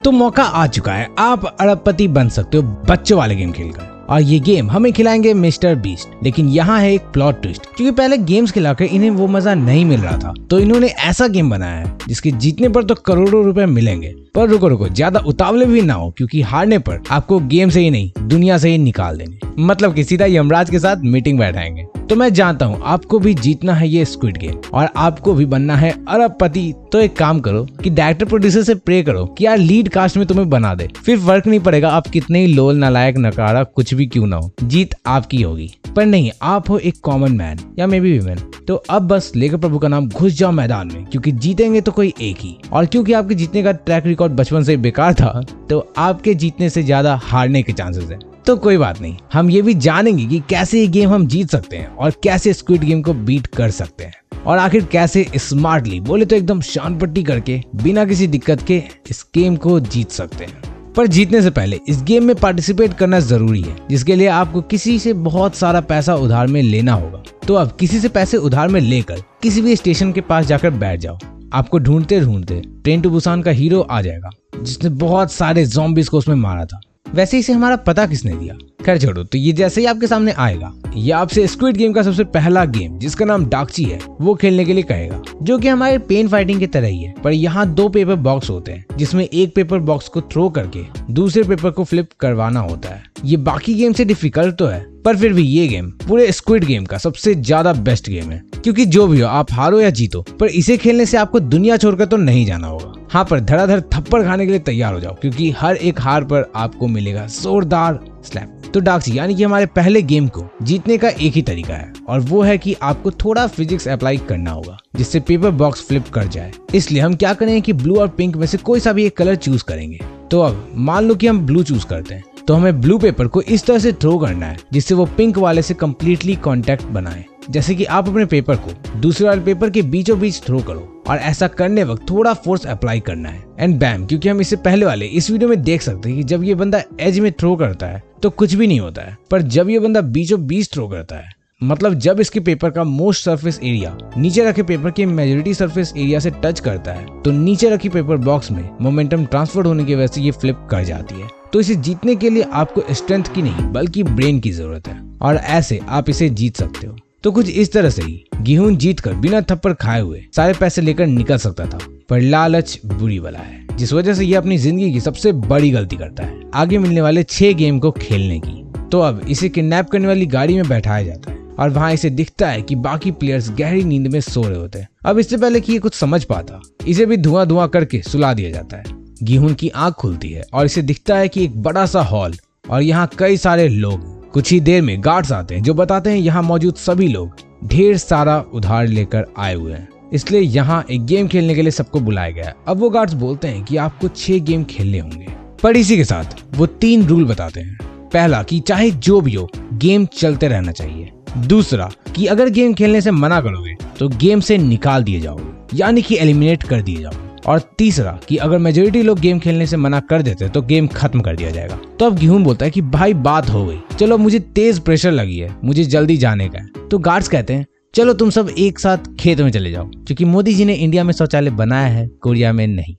तो मौका आ चुका है, आप अरबपति बन सकते हो बच्चों वाले गेम खेलकर। और ये गेम हमें खिलाएंगे मिस्टर बीस्ट। लेकिन यहाँ है एक प्लॉट ट्विस्ट, क्योंकि पहले गेम्स खिलाकर इन्हें वो मजा नहीं मिल रहा था, तो इन्होंने ऐसा गेम बनाया है जिसके जीतने पर तो करोड़ों रुपए मिलेंगे। पर रुको ज्यादा उतावले भी ना हो, क्योंकि हारने पर आपको गेम से ही नहीं दुनिया से ही निकाल देंगे। मतलब कि सीधा यमराज के साथ मीटिंग बैठाएंगे। तो मैं जानता हूँ आपको भी जीतना है ये स्क्विड गेम और आपको भी बनना है अरबपति। तो एक काम करो कि डायरेक्टर प्रोड्यूसर से प्रे करो कि यार लीड कास्ट में तुम्हें बना दे, फिर फर्क नहीं पड़ेगा आप कितने ही लोल नालायक नकारा कुछ भी क्यों ना हो, जीत आपकी होगी। पर नहीं, आप हो एक कॉमन मैन या मे बी वीमेन। तो अब बस लेकर प्रभु का नाम घुस जाओ मैदान में, क्योंकि जीतेंगे तो कोई एक ही। और क्योंकि आपके जीतने का ट्रैक रिकॉर्ड बचपन से बेकार था, तो आपके जीतने से ज्यादा हारने के चांसेस है। तो कोई बात नहीं, हम ये भी जानेंगे कि कैसे ये गेम हम जीत सकते हैं और कैसे स्क्विड गेम को बीट कर सकते हैं, और आखिर कैसे स्मार्टली बोले तो एकदम शान पट्टी करके बिना किसी दिक्कत के इस गेम को जीत सकते हैं। पर जीतने से पहले इस गेम में पार्टिसिपेट करना जरूरी है, जिसके लिए आपको किसी से बहुत सारा पैसा उधार में लेना होगा। तो अब किसी से पैसे उधार में लेकर किसी भी स्टेशन के पास जाकर बैठ जाओ। आपको ढूंढते ढूंढते ट्रेन टू बुसान का हीरो आ जाएगा, जिसने बहुत सारे ज़ॉम्बीज़ को उसमें मारा था। वैसे इसे हमारा पता किसने दिया, खैर छोड़ो। तो ये जैसे ही आपके सामने आएगा, ये आपसे स्क्विड गेम का सबसे पहला गेम, जिसका नाम डाकची है, वो खेलने के लिए कहेगा, जो कि हमारे पेन फाइटिंग की तरह ही है। पर यहाँ 2 पेपर बॉक्स होते हैं, जिसमें एक पेपर बॉक्स को थ्रो करके दूसरे पेपर को फ्लिप करवाना होता है। ये बाकी गेम से डिफिकल्ट तो है, पर फिर भी ये गेम पूरे स्क्विड गेम का सबसे ज्यादा बेस्ट गेम है। क्योंकि जो भी हो, आप हारो या जीतो, पर इसे खेलने से आपको दुनिया छोड़कर तो नहीं जाना होगा। हाँ, पर धड़ाधड़ थप्पड़ खाने के लिए तैयार हो जाओ, क्योंकि हर एक हार पर आपको मिलेगा जोरदार स्लैप। तो डाकची यानी कि हमारे पहले गेम को जीतने का एक ही तरीका है, और वो है कि आपको थोड़ा फिजिक्स अप्लाई करना होगा, जिससे पेपर बॉक्स फ्लिप कर जाए। इसलिए हम क्या करेंगे कि ब्लू और पिंक में से कोई सा भी एक कलर चूज करेंगे। तो अब मान लो कि हम ब्लू चूज करते हैं, तो हमें ब्लू पेपर को इस तरह से थ्रो करना है जिससे वो पिंक वाले से कम्प्लीटली कांटेक्ट बनाए। जैसे कि आप अपने पेपर को दूसरे वाले पेपर के बीचों बीच थ्रो करो, और ऐसा करने वक्त थोड़ा फोर्स अप्लाई करना है। एंड बैम, क्योंकि हम इससे पहले वाले इस वीडियो में देख सकते हैं कि जब ये बंदा एज में थ्रो करता है तो कुछ भी नहीं होता है, पर जब ये बंदा बीचों बीच थ्रो करता है, मतलब जब इसके पेपर का मोस्ट सरफेस एरिया नीचे रखे पेपर के मेजॉरिटी सरफेस एरिया से टच करता है, तो नीचे रखी पेपर बॉक्स में मोमेंटम ट्रांसफर होने की वजह से ये फ्लिप कर जाती है। तो इसे जीतने के लिए आपको स्ट्रेंथ की नहीं बल्कि ब्रेन की जरूरत है, और ऐसे आप इसे जीत सकते हो। तो कुछ इस तरह से ही गेहूं जीत कर बिना थप्पड़ खाए हुए सारे पैसे लेकर निकल सकता था, पर लालच बुरी बला है, जिस वजह से ये अपनी जिंदगी की सबसे बड़ी गलती करता है आगे मिलने वाले 6 गेम को खेलने की। तो अब इसे किडनैप करने वाली गाड़ी में बैठाया जाता है, और वहाँ इसे दिखता है कि बाकी प्लेयर्स गहरी नींद में सो रहे होते हैं। अब इससे पहले कि ये कुछ समझ पाता, इसे भी धुआं करके सुला दिया जाता है। गेहूं की आंख खुलती है और इसे दिखता है कि एक बड़ा सा हॉल, और यहाँ कई सारे लोग। कुछ ही देर में गार्ड्स आते हैं, जो बताते हैं यहाँ मौजूद सभी लोग ढेर सारा उधार लेकर आए हुए हैं, इसलिए यहाँ एक गेम खेलने के लिए सबको बुलाया गया। अब वो गार्ड्स बोलते हैं कि आपको 6 गेम खेलने होंगे, पर इसी के साथ वो 3 रूल बताते हैं। पहला कि चाहे जो भी हो, गेम चलते रहना चाहिए। दूसरा कि अगर गेम खेलने से मना करोगे तो गेम से निकाल दिए जाओगे, यानी कि एलिमिनेट कर दिए जाओगे। और तीसरा कि अगर मेजोरिटी लोग गेम खेलने से मना कर देते तो गेम खत्म कर दिया जाएगा। तो अब गेहूं बोलता है कि भाई बात हो गई, चलो मुझे तेज प्रेशर लगी है, मुझे जल्दी जाने का है। तो गार्ड्स कहते हैं चलो तुम सब एक साथ खेत में चले जाओ, क्योंकि मोदी जी ने इंडिया में शौचालय बनाया है, कोरिया में नहीं।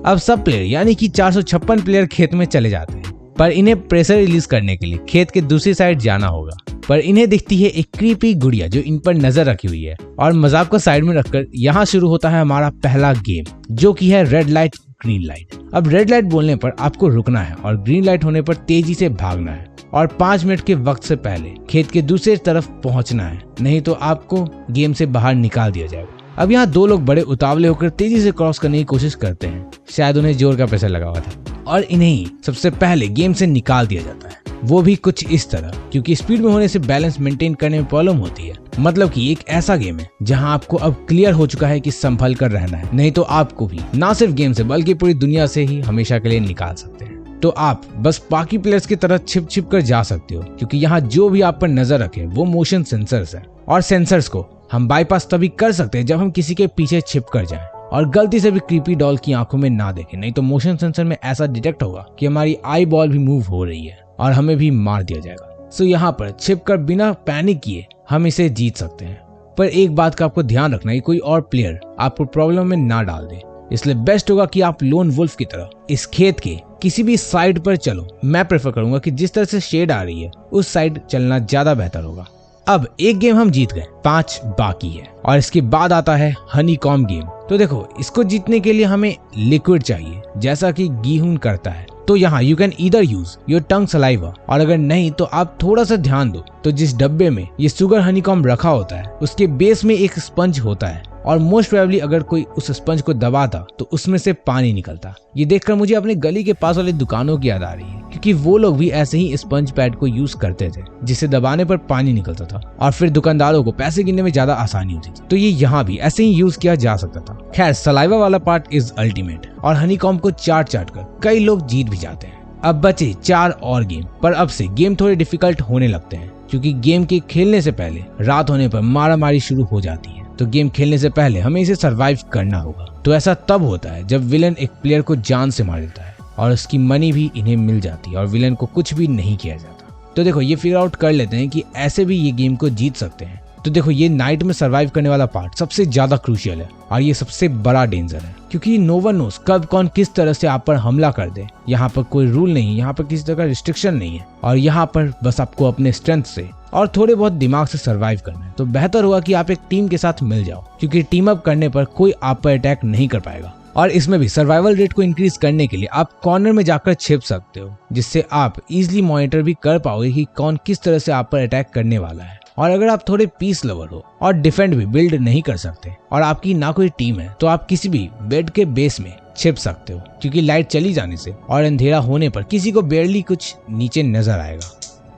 अब सब प्लेयर यानी कि 456 प्लेयर खेत में चले जाते हैं, पर इन्हें प्रेशर रिलीज करने के लिए खेत के दूसरी साइड जाना होगा। पर इन्हें दिखती है एक क्रीपी गुड़िया जो इन पर नजर रखी हुई है, और मजाक को साइड में रखकर यहाँ शुरू होता है हमारा पहला गेम, जो कि है रेड लाइट ग्रीन लाइट। अब रेड लाइट बोलने पर आपको रुकना है और ग्रीन लाइट होने पर तेजी से भागना है, और 5 मिनट के वक्त से पहले खेत के दूसरी तरफ पहुंचना है, नहीं तो आपको गेम से बाहर निकाल दिया जाएगा। अब यहाँ 2 लोग बड़े उतावले होकर तेजी से क्रॉस करने की कोशिश करते हैं, शायद उन्हें जोर का प्रेशर लगा हुआ था, और इन्हें ही सबसे पहले गेम से निकाल दिया जाता है। वो भी कुछ इस तरह, क्योंकि स्पीड में होने से बैलेंस मेंटेन करने में प्रॉब्लम होती है। मतलब कि एक ऐसा गेम है जहां आपको अब क्लियर हो चुका है कि संभल कर रहना है, नहीं तो आपको भी ना सिर्फ गेम से बल्कि पूरी दुनिया से ही हमेशा के लिए निकाल सकते हैं। तो आप बस बाकी प्लेयर्स की तरह छिप कर जा सकते हो, क्योंकि यहाँ जो भी आप पर नजर रखे वो मोशन सेंसर्स है, और सेंसर्स को हम बाईपास तभी कर सकते हैं जब हम किसी के पीछे छिप कर जाएं और गलती से भी क्रीपी डॉल की आंखों में ना देखें, नहीं तो मोशन सेंसर में ऐसा डिटेक्ट होगा कि हमारी आई बॉल भी मूव हो रही है और हमें भी मार दिया जाएगा। सो यहाँ पर छिपकर बिना पैनिक किए हम इसे जीत सकते हैं। पर एक बात का आपको ध्यान रखना है, कोई और प्लेयर आपको प्रॉब्लम में ना डाल दे। इसलिए बेस्ट होगा कि आप लोन वुल्फ की तरह इस खेत के किसी भी साइड पर चलो। मैं प्रेफर करूंगा कि जिस तरह से शेड आ रही है उस साइड चलना ज्यादा बेहतर होगा। अब एक गेम हम जीत गए, 5 बाकी है और इसके बाद आता है हनीकॉम्ब गेम। तो देखो, इसको जीतने के लिए हमें लिक्विड चाहिए जैसा कि गीहून करता है। तो यहाँ you can either use your tongue saliva, और अगर नहीं तो आप थोड़ा सा ध्यान दो तो जिस डब्बे में ये शुगर हनीकॉम्ब रखा होता है उसके बेस में एक स्पंज होता है और मोस्ट प्रोबेबली अगर कोई उस स्पंज को दबाता तो उसमें से पानी निकलता। ये देखकर मुझे अपने गली के पास वाली दुकानों की याद आ रही है, क्योंकि वो लोग भी ऐसे ही स्पंज पैड को यूज करते थे जिसे दबाने पर पानी निकलता था और फिर दुकानदारों को पैसे गिनने में ज्यादा आसानी होती थी। तो ये यहाँ भी ऐसे ही यूज किया जा सकता था। खैर, सलाइवा वाला पार्ट इज अल्टीमेट और हनीकॉम्ब को चाट कर कई लोग जीत भी जाते हैं। अब बचे 4 और गेम, पर अब से गेम थोड़े डिफिकल्ट होने लगते हैं क्योंकि गेम के खेलने से पहले रात होने पर मारामारी शुरू हो जाती है। तो गेम खेलने से पहले हमें इसे सरवाइव करना होगा। तो ऐसा तब होता है जब विलन एक प्लेयर को जान से मार देता है और उसकी मनी भी इन्हें मिल जाती है और विलन को कुछ भी नहीं किया जाता। तो देखो, ये फिगर आउट कर लेते हैं कि ऐसे भी ये गेम को जीत सकते हैं। तो देखो, ये नाइट में सरवाइव करने वाला पार्ट सबसे ज्यादा क्रूशियल है और ये सबसे बड़ा डेंजर है, क्योंकि नो वन नोस कब कौन किस तरह से आप पर हमला कर दे। यहाँ पर कोई रूल नहीं, यहाँ पर किसी तरह का रिस्ट्रिक्शन नहीं है और यहाँ पर बस आपको अपने स्ट्रेंथ से और थोड़े बहुत दिमाग से सरवाइव करना है। तो बेहतर होगा कि आप एक टीम के साथ मिल जाओ, क्योंकि टीम अप करने पर कोई आप पर अटैक नहीं कर पाएगा। और इसमें भी सर्वाइवल रेट को इंक्रीज करने के लिए आप कॉर्नर में जाकर छिप सकते हो, जिससे आप इजीली मॉनिटर भी कर पाओगे कि कौन किस तरह से आप पर अटैक करने वाला है। और अगर आप थोड़े पीस लवर हो और डिफेंड भी बिल्ड नहीं कर सकते और आपकी ना कोई टीम है, तो आप किसी भी बेड के बेस में छिप सकते हो, क्योंकि लाइट चली जाने से और अंधेरा होने पर किसी को बेयरली कुछ नीचे नजर आएगा,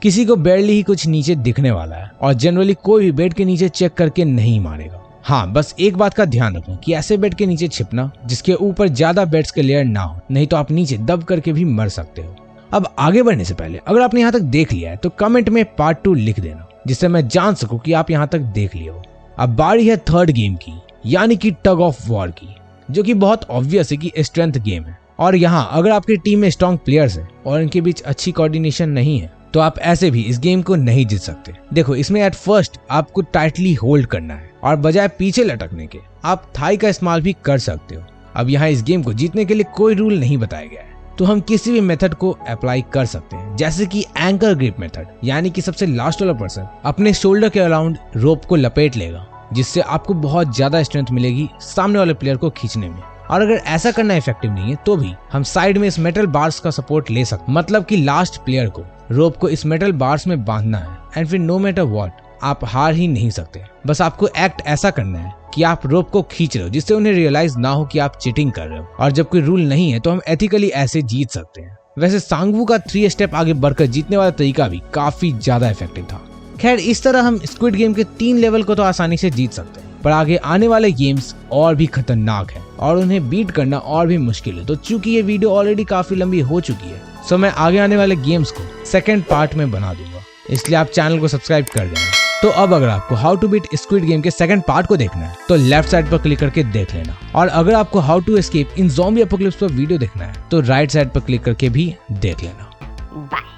किसी को बेयरली ही कुछ नीचे दिखने वाला है और जनरली कोई भी बेड के नीचे चेक करके नहीं मारेगा। हाँ, बस एक बात का ध्यान रखना कि ऐसे बेड के नीचे छिपना जिसके ऊपर ज्यादा बेड्स के लेयर ना हो, नहीं तो आप नीचे दब करके भी मर सकते हो। अब आगे बढ़ने से पहले अगर आपने यहाँ तक देख लिया है तो कमेंट में पार्ट 2 लिख देना, जिससे मैं जान सकूं कि आप यहाँ तक देख लिए हो। अब बारी है थर्ड गेम की, यानी कि टग ऑफ वॉर की, जो कि बहुत ऑब्वियस है कि स्ट्रेंथ गेम है। और यहाँ अगर आपकी टीम में स्ट्रॉन्ग प्लेयर्स है और इनके बीच अच्छी कोऑर्डिनेशन नहीं है तो आप ऐसे भी इस गेम को नहीं जीत सकते। देखो, इसमें एट फर्स्ट आपको टाइटली होल्ड करना है और बजाय पीछे लटकने के आप थाई का इस्तेमाल भी कर सकते हो। अब यहाँ इस गेम को जीतने के लिए कोई रूल नहीं बताया गया है, तो हम किसी भी मेथड को अप्लाई कर सकते हैं, जैसे कि एंकर ग्रिप मेथड, यानी कि सबसे लास्ट वाला पर्सन अपने शोल्डर के अराउंड रोप को लपेट लेगा, जिससे आपको बहुत ज्यादा स्ट्रेंथ मिलेगी सामने वाले प्लेयर को खींचने में। और अगर ऐसा करना इफेक्टिव नहीं है तो भी हम साइड में इस मेटल बार्स का सपोर्ट ले सकते, मतलब कि लास्ट प्लेयर को रोप को इस मेटल बार्स में बांधना है एंड फिर नो मैटर व्हाट आप हार ही नहीं सकते। बस आपको एक्ट ऐसा करना है कि आप रोप को खींच रहे हो, जिससे उन्हें रियलाइज ना हो कि आप चीटिंग कर रहे हो। और जब कोई रूल नहीं है तो हम एथिकली ऐसे जीत सकते हैं। वैसे सांगवू का 3 स्टेप आगे बढ़कर जीतने वाला तरीका भी काफी ज्यादा इफेक्टिव था। खैर, इस तरह हम स्क्विड गेम के 3 लेवल को तो आसानी से जीत सकते हैं, पर आगे आने वाले गेम्स और भी खतरनाक है और उन्हें बीट करना और भी मुश्किल है। तो चूंकि ये वीडियो ऑलरेडी काफी लंबी हो चुकी है, सो मैं आगे आने वाले गेम्स को सेकंड पार्ट में बना दूंगा, इसलिए आप चैनल को सब्सक्राइब कर देना। तो अब अगर आपको how to beat Squid Game के सेकंड पार्ट को देखना है तो लेफ्ट साइड पर क्लिक करके देख लेना, और अगर आपको how to escape in zombie apocalypse पर वीडियो देखना है तो राइट साइड पर क्लिक करके भी देख लेना। बाय।